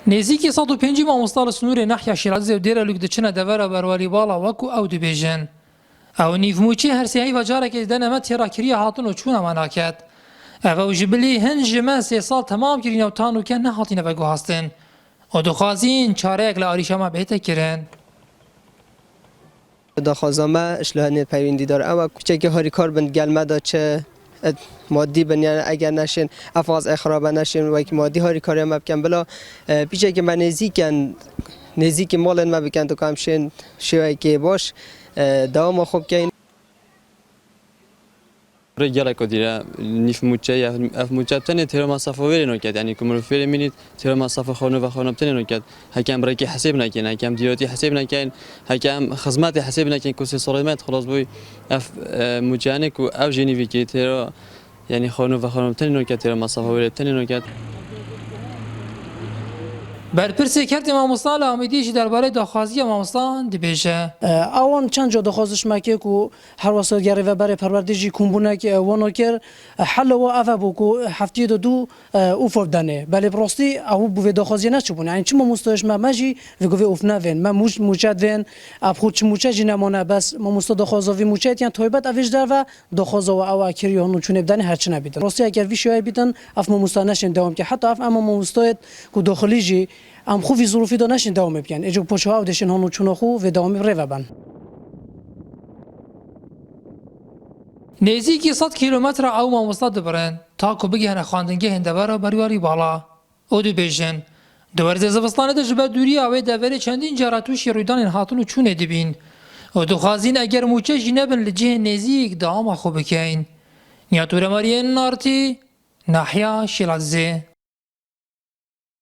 نزیکی 150 مامۆستا سنوور ناحیە شیرازی و دیره لوک دچنه دەڤەرە بەروالی باڵا وەکو ئەو دەبێژن. ئەو نیڤموچی هەرسیایی بەجارێکی دەنەمە تێڕاکریە هاتن و چوونەوە ناکات. ئەوە ژبلی هەن ژمە 3 ساڵ تەمام کردینە و تانوکە نەهاتینە بە گوهاستن. و دخوازین چارەیەک لە ئاریشەما بهێتە کرن. داخوازامە اشلوهنێت پەیوەندی دار ئەوە کوچێکی هاریکار بن گەلمەدا چه مادی بن یعنی اگر نشین افاز اخراب نشین و که مادی هاری کاری ما بکن بلا پیچه که من نزیک مال ما بکن تو کام شین شوی که باش دوام خوب کن رجاله کدیره نیف موچه یا اف موچه تنه تیر مسافه وری نکرد یعنی کمر فیلم مینید تیر مسافه خانه و خانم تنه نکرد حکم برای حساب نکن حکم دیاتی حساب نکن حکم خدمات حساب نکن کسی سالمت خلاص بوی اف موچه نه کو او جنیوی که تیر یعنی خانه و خانم تنه نکرد تیر مسافه وری تنه نکرد برپرسی کردیم مامۆستا لە ئامیدیشی دەربارەی داخوازی مامۆستان دەبێژە. ئەوان چەند جا داخوازش ماکێک و هەروەسە گەڕێڤەبەرێ پەروەردێژی کومبوونەکی وەنۆ کرد حەلەوە ئەڤە بوو و هەفتیە دوو ئوفۆ بدەنێ بەلێ بڕاستی ئەو بوێ داخوازیە نەچبوون یعنی چ مامۆستایش مەژی وگوێ ئوف نەڤێن مە موچەت vên ئەخود چ موچەژی نەمانە بەس مامۆستا داخوازەوی موچەتیان تایبەت ئەڤێش دەرڤە داخوازەوە ئەوە کردی هەنوو چونێ بدەنێ هەرچ نەبیتن. ڕاستی ئەگەر وی شێوەیە بیتن ئەف مامۆستا نەشێن دەوام کە حتا ئەف ئەمە مامۆستایەت کو داخلیژی ام خوفی ظروفی دا نشین دوام بکن اجو پوچه ها دشین هنو چون خو و دوامی ریو بن. نزیکی 100 کیلومتر او مامۆستا دەبڕن تا کو بگەهنە خواندنگە هێندەبەرە بەریواری باڵا. ئەو دەبێژن دەوەرزێ زەڤستانەدا ji ber دووری ئەوەی دەڤەرێ چەندین جارە تووشی ڕوویدانên هاتن و چوونێ دەبین. و دخوازین ئەگەر موچەژی نەبن لە جێ نێزیک داواما خۆ بکەین. نیاتورەمەریێن نارتی ناحیا شیرازێ.